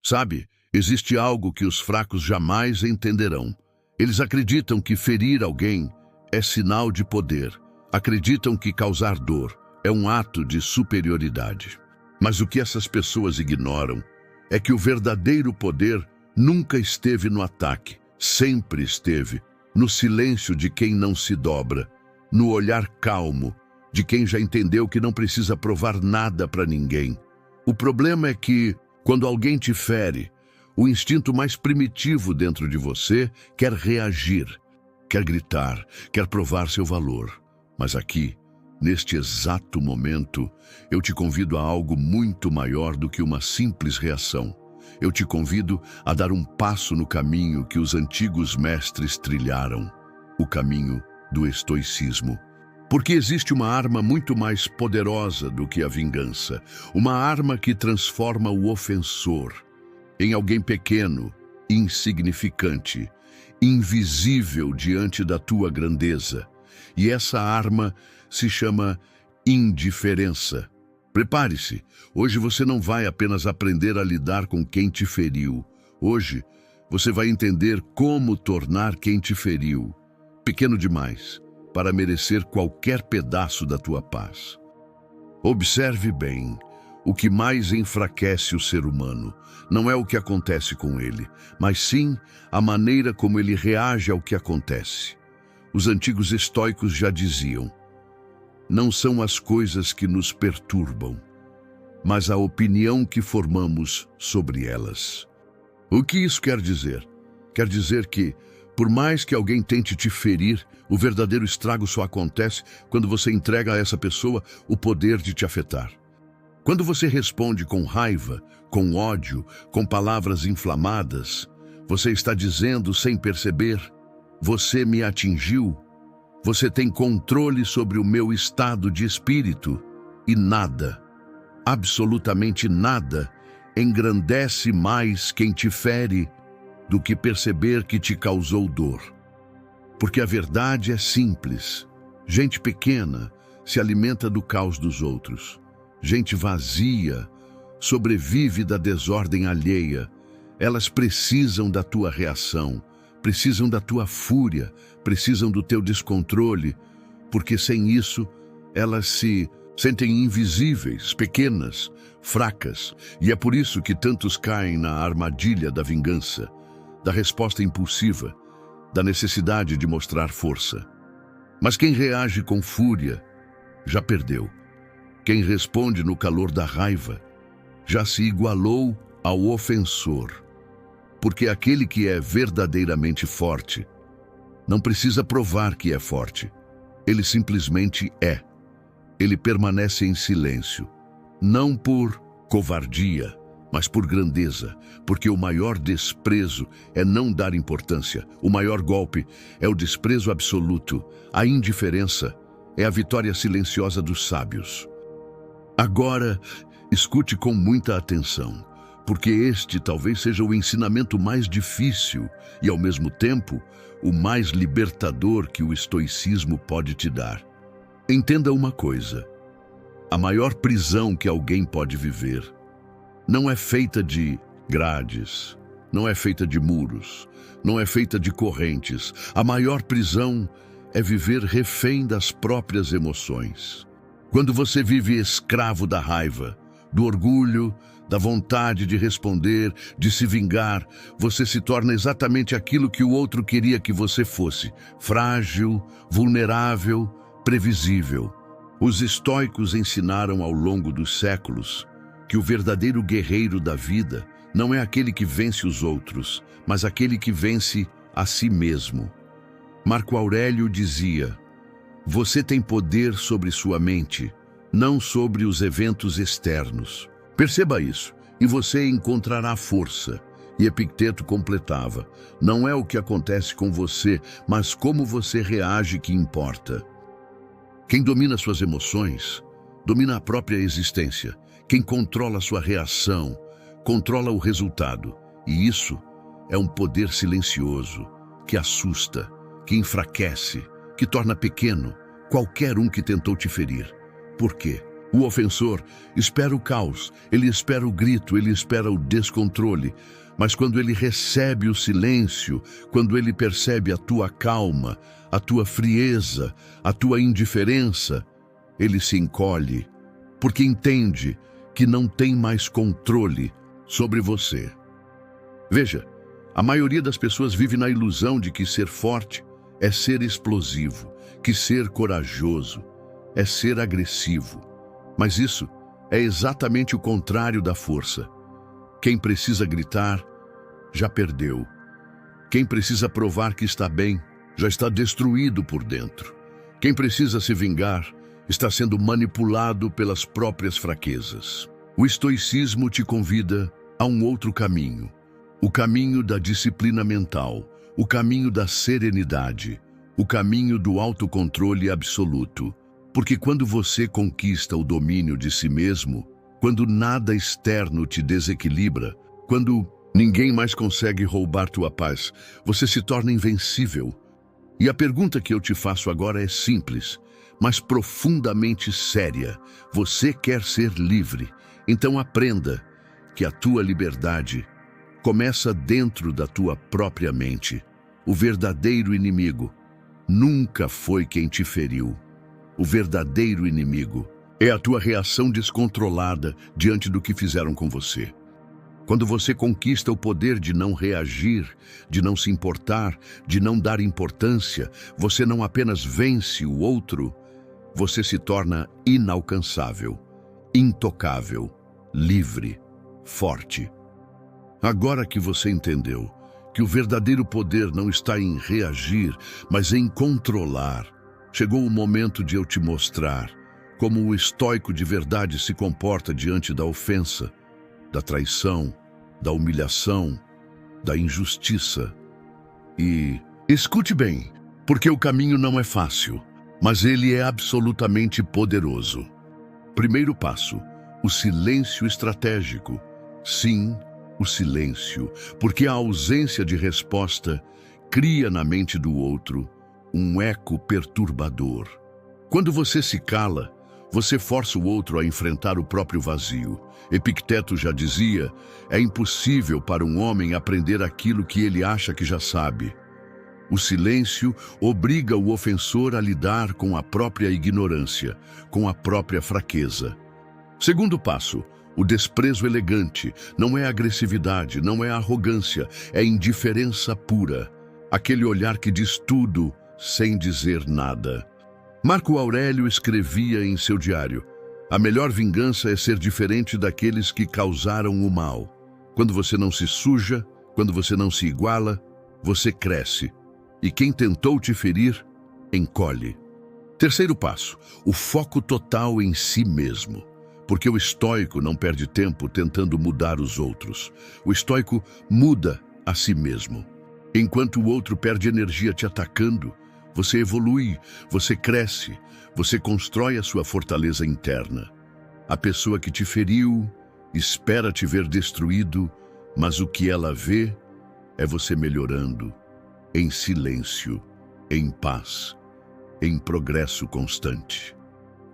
Sabe, existe algo que os fracos jamais entenderão. Eles acreditam que ferir alguém é sinal de poder. Acreditam que causar dor é um ato de superioridade. Mas o que essas pessoas ignoram é que o verdadeiro poder nunca esteve no ataque, sempre esteve no silêncio de quem não se dobra, no olhar calmo de quem já entendeu que não precisa provar nada para ninguém. O problema é que, quando alguém te fere, o instinto mais primitivo dentro de você quer reagir, quer gritar, quer provar seu valor. Mas aqui, neste exato momento, eu te convido a algo muito maior do que uma simples reação. Eu te convido a dar um passo no caminho que os antigos mestres trilharam, o caminho do estoicismo. Porque existe uma arma muito mais poderosa do que a vingança, uma arma que transforma o ofensor em alguém pequeno, insignificante, invisível diante da tua grandeza. E essa arma se chama indiferença. Prepare-se, hoje você não vai apenas aprender a lidar com quem te feriu. Hoje, você vai entender como tornar quem te feriu pequeno demais para merecer qualquer pedaço da tua paz. Observe bem, o que mais enfraquece o ser humano não é o que acontece com ele, mas sim a maneira como ele reage ao que acontece. Os antigos estoicos já diziam: não são as coisas que nos perturbam, mas a opinião que formamos sobre elas. O que isso quer dizer? Quer dizer que, por mais que alguém tente te ferir, o verdadeiro estrago só acontece quando você entrega a essa pessoa o poder de te afetar. Quando você responde com raiva, com ódio, com palavras inflamadas, você está dizendo sem perceber: você me atingiu, você tem controle sobre o meu estado de espírito, e nada, absolutamente nada, engrandece mais quem te fere do que perceber que te causou dor. Porque a verdade é simples. Gente pequena se alimenta do caos dos outros. Gente vazia sobrevive da desordem alheia. Elas precisam da tua reação, precisam da tua fúria, precisam do teu descontrole, porque sem isso elas se sentem invisíveis, pequenas, fracas. E é por isso que tantos caem na armadilha da vingança, da resposta impulsiva, da necessidade de mostrar força. Mas quem reage com fúria já perdeu. Quem responde no calor da raiva já se igualou ao ofensor. Porque aquele que é verdadeiramente forte não precisa provar que é forte. Ele simplesmente é. Ele permanece em silêncio, não por covardia, mas por grandeza, porque o maior desprezo é não dar importância. O maior golpe é o desprezo absoluto. A indiferença é a vitória silenciosa dos sábios. Agora, escute com muita atenção, porque este talvez seja o ensinamento mais difícil e, ao mesmo tempo, o mais libertador que o estoicismo pode te dar. Entenda uma coisa: a maior prisão que alguém pode viver não é feita de grades, não é feita de muros, não é feita de correntes. A maior prisão é viver refém das próprias emoções. Quando você vive escravo da raiva, do orgulho, da vontade de responder, de se vingar, você se torna exatamente aquilo que o outro queria que você fosse: frágil, vulnerável, previsível. Os estoicos ensinaram ao longo dos séculos que o verdadeiro guerreiro da vida não é aquele que vence os outros, mas aquele que vence a si mesmo. Marco Aurélio dizia: você tem poder sobre sua mente, não sobre os eventos externos. Perceba isso, e você encontrará força. E Epicteto completava: não é o que acontece com você, mas como você reage que importa. Quem domina suas emoções, domina a própria existência. Quem controla sua reação, controla o resultado. E isso é um poder silencioso, que assusta, que enfraquece, que torna pequeno qualquer um que tentou te ferir. Por quê? O ofensor espera o caos, ele espera o grito, ele espera o descontrole. Mas quando ele recebe o silêncio, quando ele percebe a tua calma, a tua frieza, a tua indiferença, ele se encolhe, porque entende que não tem mais controle sobre você. Veja, a maioria das pessoas vive na ilusão de que ser forte é ser explosivo, que ser corajoso é ser agressivo. Mas isso é exatamente o contrário da força. Quem precisa gritar, já perdeu. Quem precisa provar que está bem, já está destruído por dentro. Quem precisa se vingar, está sendo manipulado pelas próprias fraquezas. O estoicismo te convida a um outro caminho. O caminho da disciplina mental, o caminho da serenidade, o caminho do autocontrole absoluto. Porque quando você conquista o domínio de si mesmo, quando nada externo te desequilibra, quando ninguém mais consegue roubar tua paz, você se torna invencível. E a pergunta que eu te faço agora é simples, mas profundamente séria. Você quer ser livre? Então aprenda que a tua liberdade começa dentro da tua própria mente. O verdadeiro inimigo nunca foi quem te feriu. O verdadeiro inimigo é a tua reação descontrolada diante do que fizeram com você. Quando você conquista o poder de não reagir, de não se importar, de não dar importância, você não apenas vence o outro, você se torna inalcançável, intocável, livre, forte. Agora que você entendeu que o verdadeiro poder não está em reagir, mas em controlar, chegou o momento de eu te mostrar como o estoico de verdade se comporta diante da ofensa, da traição, da humilhação, da injustiça. E escute bem, porque o caminho não é fácil, mas ele é absolutamente poderoso. Primeiro passo, o silêncio estratégico. Sim, o silêncio, porque a ausência de resposta cria na mente do outro um eco perturbador. Quando você se cala, você força o outro a enfrentar o próprio vazio. Epicteto já dizia, é impossível para um homem aprender aquilo que ele acha que já sabe. O silêncio obriga o ofensor a lidar com a própria ignorância, com a própria fraqueza. Segundo passo, o desprezo elegante. Não é agressividade, não é arrogância, é indiferença pura. Aquele olhar que diz tudo sem dizer nada. Marco Aurélio escrevia em seu diário, a melhor vingança é ser diferente daqueles que causaram o mal. Quando você não se suja, quando você não se iguala, você cresce. E quem tentou te ferir, encolhe. Terceiro passo, o foco total em si mesmo. Porque o estoico não perde tempo tentando mudar os outros. O estoico muda a si mesmo. Enquanto o outro perde energia te atacando, você evolui, você cresce, você constrói a sua fortaleza interna. A pessoa que te feriu espera te ver destruído, mas o que ela vê é você melhorando, em silêncio, em paz, em progresso constante.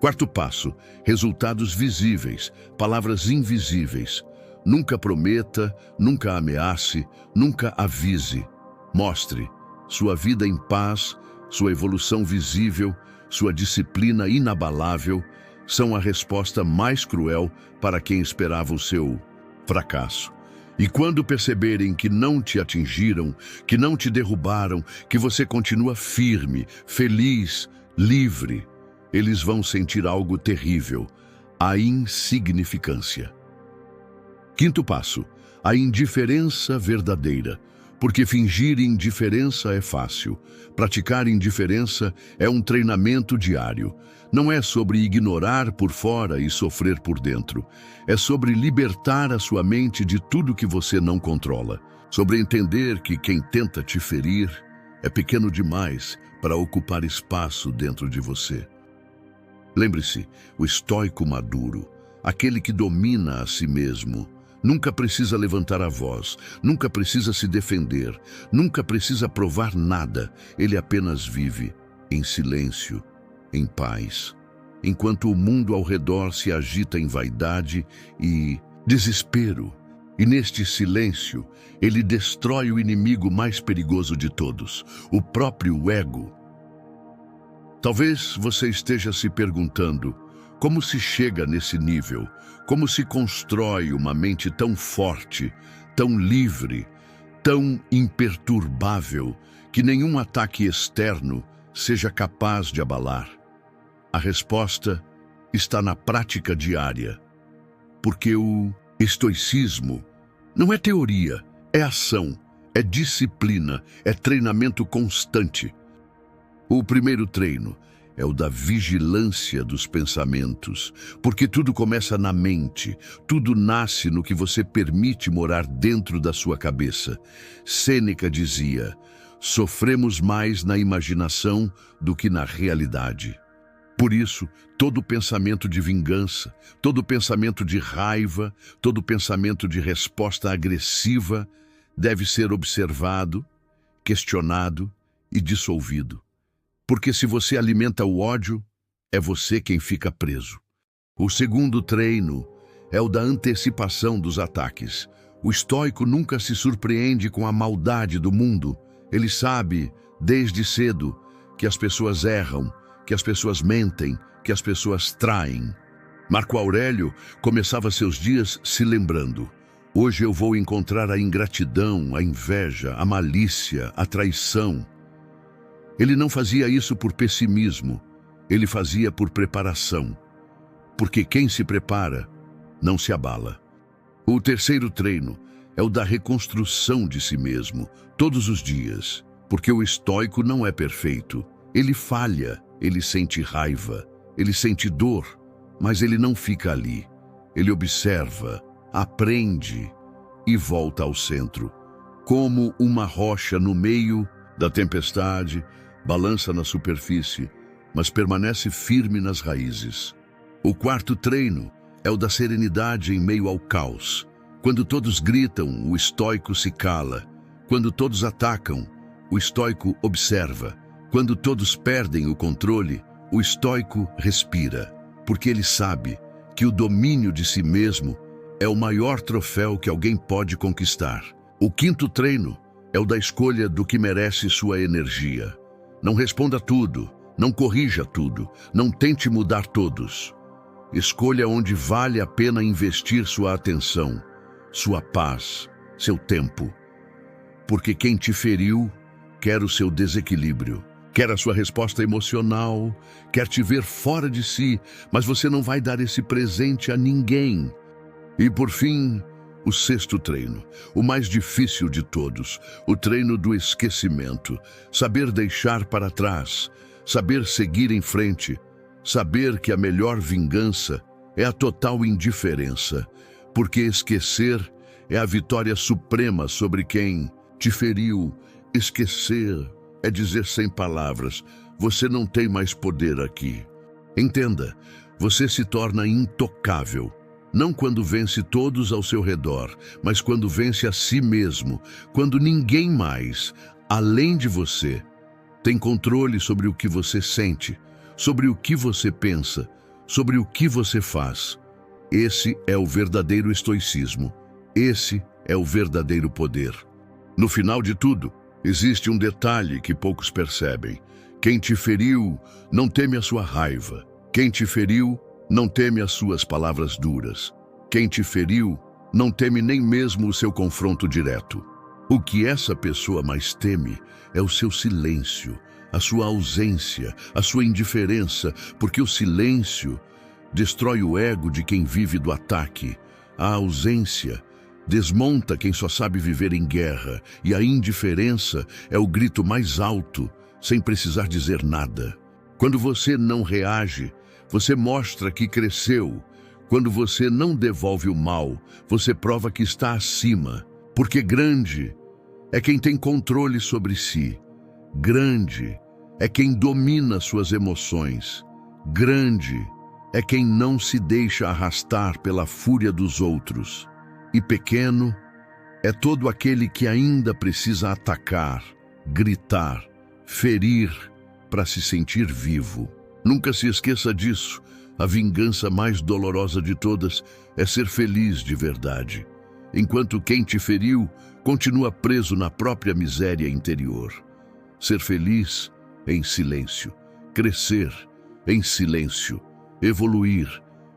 Quarto passo, resultados visíveis, palavras invisíveis. Nunca prometa, nunca ameace, nunca avise. Mostre sua vida em paz, sua evolução visível, sua disciplina inabalável são a resposta mais cruel para quem esperava o seu fracasso. E quando perceberem que não te atingiram, que não te derrubaram, que você continua firme, feliz, livre, eles vão sentir algo terrível, a insignificância. Quinto passo, a indiferença verdadeira. Porque fingir indiferença é fácil. Praticar indiferença é um treinamento diário. Não é sobre ignorar por fora e sofrer por dentro. É sobre libertar a sua mente de tudo que você não controla. Sobre entender que quem tenta te ferir é pequeno demais para ocupar espaço dentro de você. Lembre-se, o estoico maduro, aquele que domina a si mesmo, nunca precisa levantar a voz, nunca precisa se defender, nunca precisa provar nada. Ele apenas vive em silêncio, em paz, enquanto o mundo ao redor se agita em vaidade e desespero. E neste silêncio, ele destrói o inimigo mais perigoso de todos, o próprio ego. Talvez você esteja se perguntando como se chega nesse nível, como se constrói uma mente tão forte, tão livre, tão imperturbável, que nenhum ataque externo seja capaz de abalar. A resposta está na prática diária, porque o estoicismo não é teoria, é ação, é disciplina, é treinamento constante. O primeiro treino é o da vigilância dos pensamentos, porque tudo começa na mente, tudo nasce no que você permite morar dentro da sua cabeça. Sêneca dizia: sofremos mais na imaginação do que na realidade. Por isso, todo pensamento de vingança, todo pensamento de raiva, todo pensamento de resposta agressiva deve ser observado, questionado e dissolvido. Porque se você alimenta o ódio, é você quem fica preso. O segundo treino é o da antecipação dos ataques. O estoico nunca se surpreende com a maldade do mundo. Ele sabe, desde cedo, que as pessoas erram, que as pessoas mentem, que as pessoas traem. Marco Aurélio começava seus dias se lembrando: hoje eu vou encontrar a ingratidão, a inveja, a malícia, a traição. Ele não fazia isso por pessimismo, ele fazia por preparação. Porque quem se prepara não se abala. O terceiro treino é o da reconstrução de si mesmo, todos os dias. Porque o estoico não é perfeito. Ele falha, ele sente raiva, ele sente dor, mas ele não fica ali. Ele observa, aprende e volta ao centro. Como uma rocha no meio da tempestade, balança na superfície, mas permanece firme nas raízes. O quarto treino é o da serenidade em meio ao caos. Quando todos gritam, o estoico se cala. Quando todos atacam, o estoico observa. Quando todos perdem o controle, o estoico respira, porque ele sabe que o domínio de si mesmo é o maior troféu que alguém pode conquistar. O quinto treino é o da escolha do que merece sua energia. Não responda a tudo, não corrija tudo, não tente mudar todos. Escolha onde vale a pena investir sua atenção, sua paz, seu tempo. Porque quem te feriu quer o seu desequilíbrio. Quer a sua resposta emocional, quer te ver fora de si, mas você não vai dar esse presente a ninguém. E por fim, o sexto treino, o mais difícil de todos, o treino do esquecimento. Saber deixar para trás, saber seguir em frente, saber que a melhor vingança é a total indiferença, porque esquecer é a vitória suprema sobre quem te feriu. Esquecer é dizer sem palavras: você não tem mais poder aqui. Entenda, você se torna intocável, não quando vence todos ao seu redor, mas quando vence a si mesmo, quando ninguém mais, além de você, tem controle sobre o que você sente, sobre o que você pensa, sobre o que você faz. Esse é o verdadeiro estoicismo. Esse é o verdadeiro poder. No final de tudo, existe um detalhe que poucos percebem. Quem te feriu não teme a sua raiva. Quem te feriu não teme as suas palavras duras. Quem te feriu não teme nem mesmo o seu confronto direto. O que essa pessoa mais teme é o seu silêncio, a sua ausência, a sua indiferença, porque o silêncio destrói o ego de quem vive do ataque. A ausência desmonta quem só sabe viver em guerra, e a indiferença é o grito mais alto, sem precisar dizer nada. Quando você não reage, você mostra que cresceu. Quando você não devolve o mal, você prova que está acima. Porque grande é quem tem controle sobre si. Grande é quem domina suas emoções. Grande é quem não se deixa arrastar pela fúria dos outros. E pequeno é todo aquele que ainda precisa atacar, gritar, ferir para se sentir vivo. Nunca se esqueça disso. A vingança mais dolorosa de todas é ser feliz de verdade, enquanto quem te feriu continua preso na própria miséria interior. Ser feliz em silêncio, crescer em silêncio, evoluir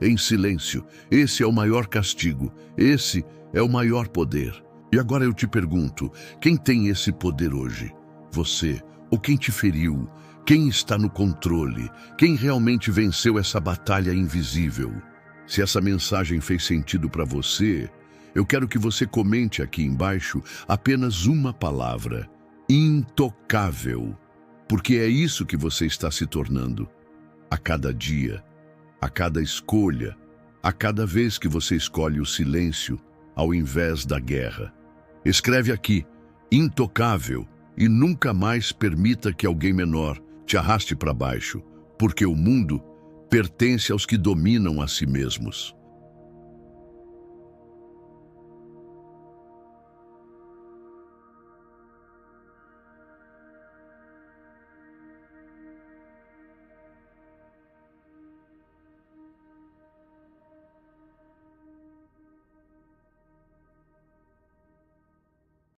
em silêncio. Esse é o maior castigo, esse é o maior poder. E agora eu te pergunto, quem tem esse poder hoje? Você ou quem te feriu? Quem está no controle? Quem realmente venceu essa batalha invisível? Se essa mensagem fez sentido para você, eu quero que você comente aqui embaixo apenas uma palavra: intocável. Porque é isso que você está se tornando. A cada dia, a cada escolha, a cada vez que você escolhe o silêncio ao invés da guerra. Escreve aqui, intocável, e nunca mais permita que alguém menor te arraste para baixo, porque o mundo pertence aos que dominam a si mesmos.